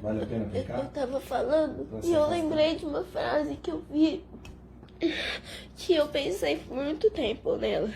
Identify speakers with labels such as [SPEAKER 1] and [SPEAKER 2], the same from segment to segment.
[SPEAKER 1] Vale a pena
[SPEAKER 2] Eu
[SPEAKER 1] ficar?
[SPEAKER 2] tava falando
[SPEAKER 1] Você
[SPEAKER 2] e eu
[SPEAKER 1] afastar.
[SPEAKER 2] lembrei de uma frase que eu vi, que eu pensei por muito tempo nela.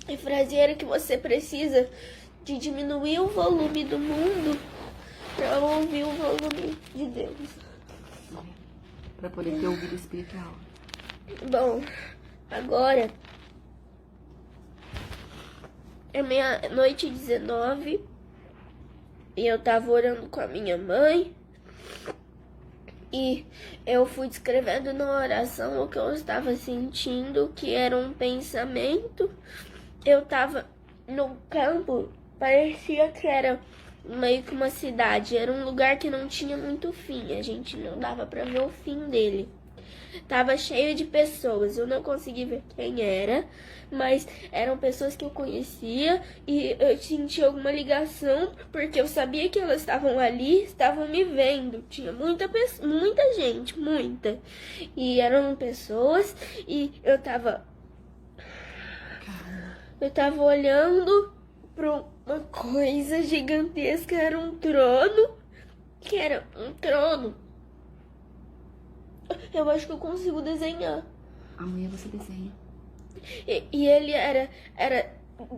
[SPEAKER 2] A frase era que você precisa de diminuir o volume do mundo para ouvir o volume de Deus.
[SPEAKER 3] Pra poder ter ouvido espiritual.
[SPEAKER 2] Bom, agora é meia-noite 19 e eu tava orando com a minha mãe e eu fui descrevendo na oração o que eu estava sentindo, que era um pensamento. Eu tava no campo, parecia que era meio que uma cidade, era um lugar que não tinha muito fim, a gente não dava pra ver o fim dele. Tava cheio de pessoas, eu não consegui ver quem era, mas eram pessoas que eu conhecia e eu senti alguma ligação, porque eu sabia que elas estavam ali, estavam me vendo. Tinha muita gente, muita. E eram pessoas e eu tava olhando pra uma coisa gigantesca, era um trono, que era um trono. Eu acho que eu consigo desenhar.
[SPEAKER 3] Amanhã você desenha.
[SPEAKER 2] E ele era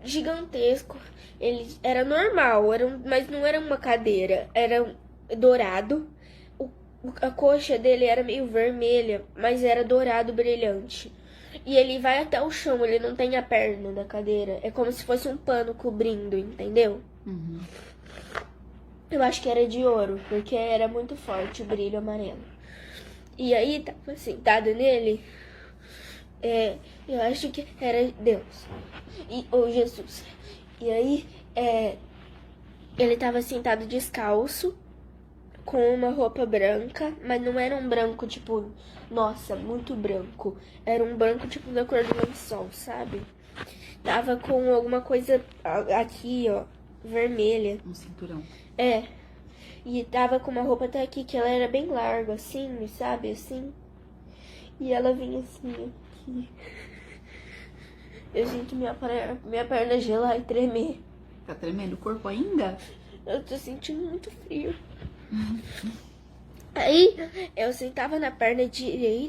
[SPEAKER 2] gigantesco. Ele era normal, mas não era uma cadeira. Era dourado. A coxa dele era meio vermelha, mas era dourado brilhante. E ele vai até o chão, ele não tem a perna da cadeira. É como se fosse um pano cobrindo, entendeu?
[SPEAKER 3] Uhum.
[SPEAKER 2] Eu acho que era de ouro, porque era muito forte o brilho amarelo. E aí, tava sentado nele, eu acho que era Deus, ou Jesus. E aí, ele tava sentado descalço, com uma roupa branca, mas não era um branco tipo, nossa, muito branco. Era um branco tipo da cor do lençol, sabe? Tava com alguma coisa aqui, ó, vermelha.
[SPEAKER 3] Um cinturão.
[SPEAKER 2] E tava com uma roupa até aqui, que ela era bem larga, assim, sabe, assim. E ela vinha assim, aqui. Eu sinto minha perna gelar e tremer.
[SPEAKER 3] Tá tremendo o corpo ainda?
[SPEAKER 2] Eu tô sentindo muito frio. Aí, eu sentava na perna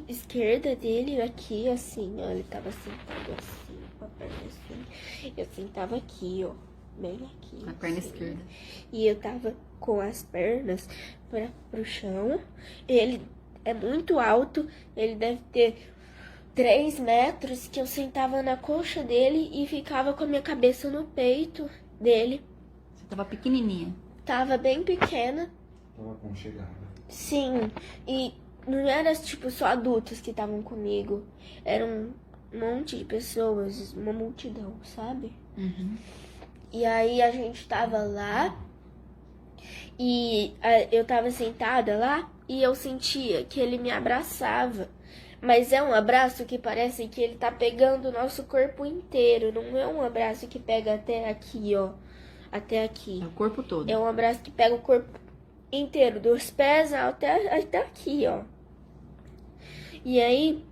[SPEAKER 2] esquerda dele, aqui, assim, ó. Ele tava sentado assim, com a perna assim. Eu sentava aqui, ó. Bem aqui.
[SPEAKER 3] Na perna
[SPEAKER 2] assim.
[SPEAKER 3] esquerda.
[SPEAKER 2] E eu tava com as pernas pro chão. Ele é muito alto. Ele deve ter 3 metros. Que eu sentava na coxa dele e ficava com a minha cabeça no peito dele.
[SPEAKER 3] Você tava pequenininha.
[SPEAKER 2] Tava bem pequena.
[SPEAKER 1] Tava aconchegada.
[SPEAKER 2] Sim. E não era tipo só adultos que estavam comigo. Era um monte de pessoas. Uma multidão, sabe?
[SPEAKER 3] Uhum.
[SPEAKER 2] E aí a gente tava lá e eu tava sentada lá e eu sentia que ele me abraçava. Mas é um abraço que parece que ele tá pegando o nosso corpo inteiro. Não é um abraço que pega até aqui, ó. Até aqui.
[SPEAKER 3] É o corpo todo.
[SPEAKER 2] É um abraço que pega o corpo inteiro, dos pés até aqui, ó. E aí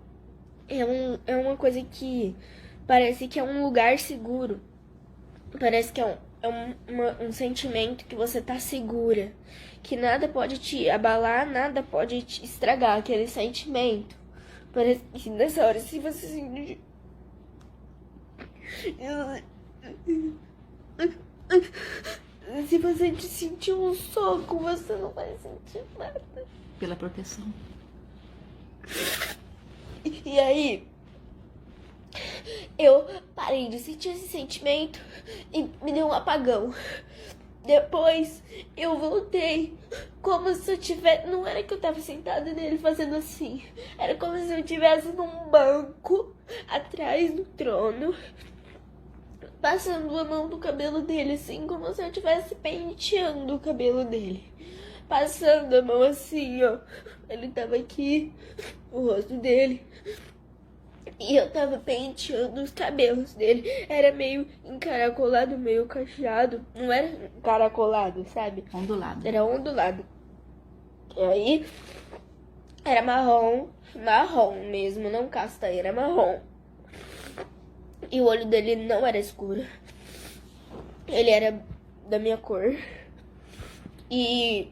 [SPEAKER 2] é uma coisa que parece que é um lugar seguro. Parece que é um sentimento que você tá segura. Que nada pode te abalar, nada pode te estragar aquele sentimento. Parece que nessa hora, se você sentir. Se você sentir um soco, você não vai sentir nada.
[SPEAKER 3] Pela proteção.
[SPEAKER 2] E aí, eu parei de sentir esse sentimento e me deu um apagão. Depois eu voltei como se eu tivesse... Não era que eu tava sentada nele fazendo assim. Era como se eu estivesse num banco atrás do trono, passando a mão no cabelo dele, assim, como se eu estivesse penteando o cabelo dele. Passando a mão assim, ó. Ele tava aqui, o rosto dele. E eu tava penteando os cabelos dele. Era meio encaracolado, meio cacheado. Não era encaracolado, sabe?
[SPEAKER 3] Ondulado.
[SPEAKER 2] Era ondulado. E aí, era marrom mesmo, não castanho, era marrom. E o olho dele não era escuro. Ele era da minha cor. E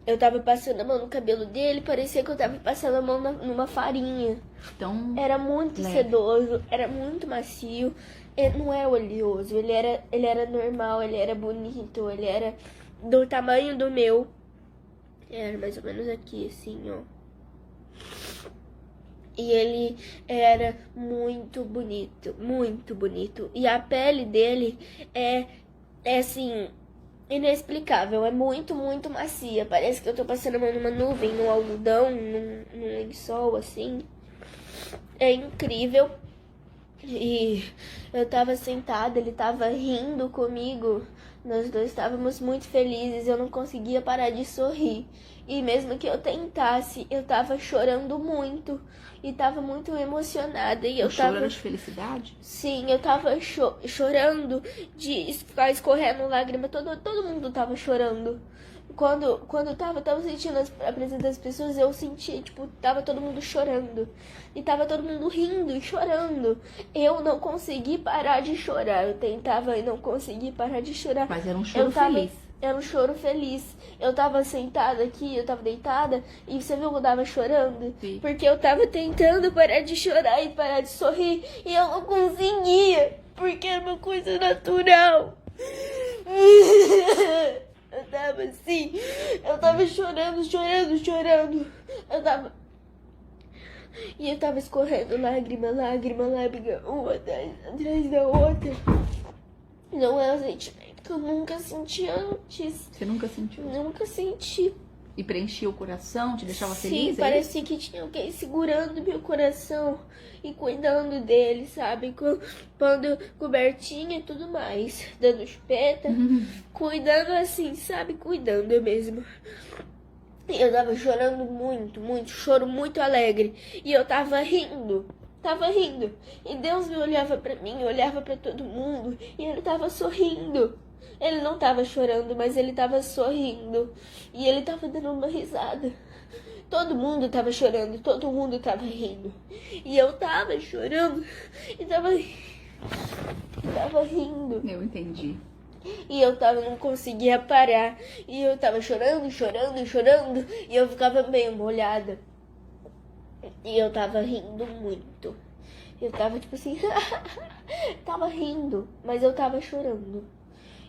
[SPEAKER 2] eu tava passando a mão no cabelo dele, parecia que eu tava passando a mão numa farinha.
[SPEAKER 3] Então,
[SPEAKER 2] Era muito
[SPEAKER 3] leve.
[SPEAKER 2] sedoso, era muito macio. Ele não era oleoso, ele era normal, ele era bonito, ele era do tamanho do meu. Era mais ou menos aqui, assim, ó. E ele era muito bonito, muito bonito. E a pele dele é assim, inexplicável. É muito, muito macia. Parece que eu tô passando a mão numa nuvem, num algodão, num lençol, assim. É incrível. E eu tava sentada, ele tava rindo comigo. Nós dois estávamos muito felizes, eu não conseguia parar de sorrir. E mesmo que eu tentasse, eu tava chorando muito. E tava muito emocionada. E eu
[SPEAKER 3] chorando
[SPEAKER 2] tava...
[SPEAKER 3] de felicidade?
[SPEAKER 2] Sim, eu tava chorando de ficar escorrendo lágrima. Todo mundo tava chorando. Quando eu tava sentindo a presença das pessoas, eu senti, tipo, tava todo mundo chorando. E tava todo mundo rindo e chorando. Eu não consegui parar de chorar. Eu tentava e não consegui parar de chorar.
[SPEAKER 3] Mas era um choro feliz.
[SPEAKER 2] Era um choro feliz. Eu tava sentada aqui, eu tava deitada, e você viu que eu tava chorando?
[SPEAKER 3] Sim.
[SPEAKER 2] Porque eu tava tentando parar de chorar e parar de sorrir, e eu não conseguia, porque era uma coisa natural. Eu tava assim, eu tava chorando. E eu tava escorrendo lágrima, uma atrás da outra. Não é um sentimento que eu nunca senti antes.
[SPEAKER 3] Você nunca sentiu?
[SPEAKER 2] Nunca senti.
[SPEAKER 3] E preenchia o coração, te deixava
[SPEAKER 2] Sim,
[SPEAKER 3] feliz?
[SPEAKER 2] parecia que tinha alguém segurando meu coração e cuidando dele, sabe? Pondo cobertinha e tudo mais. Dando chupeta. Cuidando assim, sabe? Cuidando mesmo. E eu tava chorando muito, choro muito alegre. E eu tava rindo. E Deus me olhava pra mim, olhava pra todo mundo. E ele tava sorrindo. Ele não tava chorando, mas ele tava sorrindo. E ele tava dando uma risada. Todo mundo tava chorando, todo mundo tava rindo. E eu tava chorando e tava rindo.
[SPEAKER 3] Eu entendi.
[SPEAKER 2] E eu não conseguia parar. E eu tava chorando. E eu ficava meio molhada. E eu tava rindo muito. Eu tava tipo assim, tava rindo, mas eu tava chorando.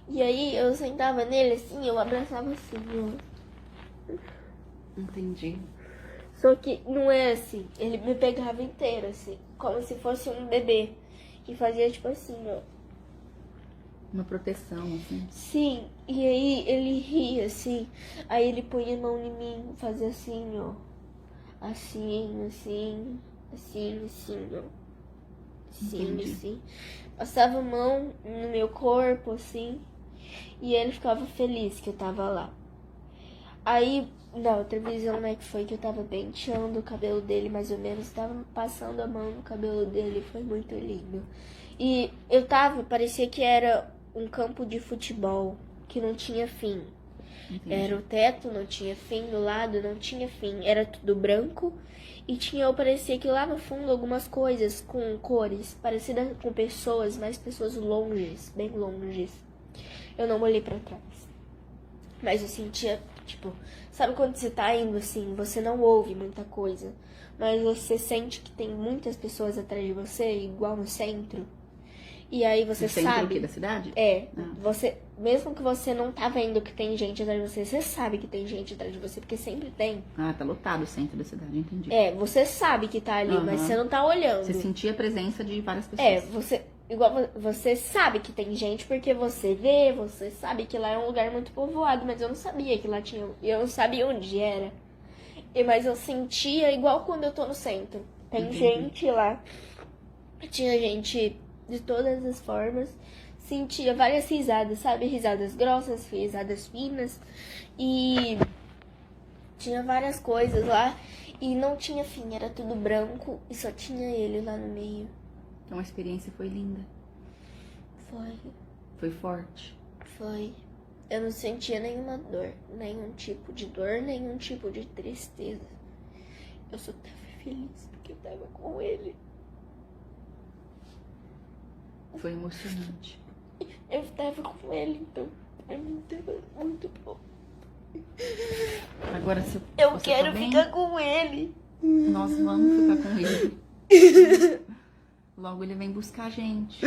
[SPEAKER 2] E aí eu sentava nele assim, eu abraçava assim, ó.
[SPEAKER 3] Entendi.
[SPEAKER 2] Só que não é assim, ele me pegava inteiro assim, como se fosse um bebê. E fazia tipo assim, ó.
[SPEAKER 3] Uma proteção, assim.
[SPEAKER 2] Sim, e aí ele ria assim, aí ele punha a mão em mim, fazia assim, ó. Assim, ó. Assim. Passava a mão no meu corpo, assim. E ele ficava feliz que eu tava lá. Aí, na outra visão, né, que foi que eu tava penteando o cabelo dele, mais ou menos. Tava passando a mão no cabelo dele, foi muito lindo. E parecia que era um campo de futebol, que não tinha fim.
[SPEAKER 3] Entendi.
[SPEAKER 2] Era o teto, não tinha fim, do lado não tinha fim, era tudo branco e parecia que lá no fundo algumas coisas com cores, parecidas com pessoas, mas pessoas longes, bem longes. Eu não olhei pra trás, mas eu sentia, tipo, sabe quando você tá indo assim, você não ouve muita coisa, mas você sente que tem muitas pessoas atrás de você, igual no centro? E aí você
[SPEAKER 3] No centro
[SPEAKER 2] sabe...
[SPEAKER 3] aqui da cidade?
[SPEAKER 2] É, você, mesmo que você não tá vendo que tem gente atrás de você, você sabe que tem gente atrás de você, porque sempre tem.
[SPEAKER 3] Ah, tá lotado o centro da cidade, entendi.
[SPEAKER 2] É, você sabe que tá ali, mas você não tá olhando.
[SPEAKER 3] Você sentia a presença de várias pessoas.
[SPEAKER 2] Você sabe que tem gente porque você vê, você sabe que lá é um lugar muito povoado, mas eu não sabia que lá tinha, eu não sabia onde era. Mas eu sentia igual quando eu tô no centro. Tem gente lá. Tinha gente de todas as formas. Sentia várias risadas, sabe? Risadas grossas, risadas finas. E tinha várias coisas lá. E não tinha fim, era tudo branco. E só tinha ele lá no meio.
[SPEAKER 3] Então a experiência foi linda.
[SPEAKER 2] Foi.
[SPEAKER 3] Foi forte.
[SPEAKER 2] Foi. Eu não sentia nenhuma dor. Nenhum tipo de dor, nenhum tipo de tristeza. Eu só tava feliz porque eu tava com ele.
[SPEAKER 3] Foi emocionante.
[SPEAKER 2] Eu tava com ele, então pra mim tava muito bom.
[SPEAKER 3] Agora, se
[SPEAKER 2] Eu
[SPEAKER 3] você
[SPEAKER 2] quero
[SPEAKER 3] tá bem,
[SPEAKER 2] ficar com ele.
[SPEAKER 3] nós vamos ficar com ele. Logo ele vem buscar a gente.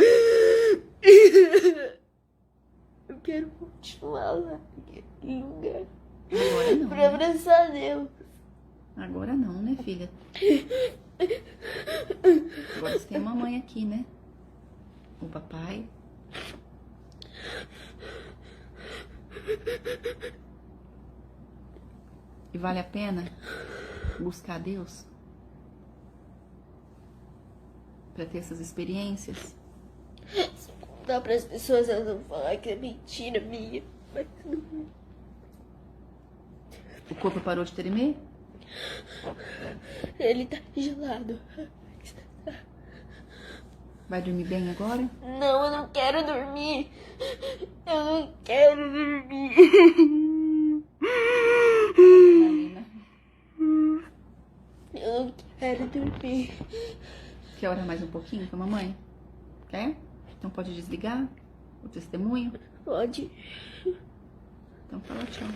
[SPEAKER 2] Eu quero continuar lá naquele lugar.
[SPEAKER 3] Agora não,
[SPEAKER 2] Pra
[SPEAKER 3] né?
[SPEAKER 2] abraçar Deus.
[SPEAKER 3] Agora não, né, filha? Agora você tem a mamãe aqui, né? O papai. E vale a pena buscar Deus? Pra ter essas experiências?
[SPEAKER 2] Se contar pras pessoas, elas vão falar que é mentira minha. Mas não é.
[SPEAKER 3] O corpo parou de tremer?
[SPEAKER 2] Ele tá gelado.
[SPEAKER 3] Vai dormir bem agora?
[SPEAKER 2] Não, eu não quero dormir. Eu não quero dormir.
[SPEAKER 3] Marina,
[SPEAKER 2] Eu não quero dormir.
[SPEAKER 3] quer orar mais um pouquinho com a mamãe? Quer? Então pode desligar o testemunho?
[SPEAKER 2] Pode.
[SPEAKER 3] Então fala tchau.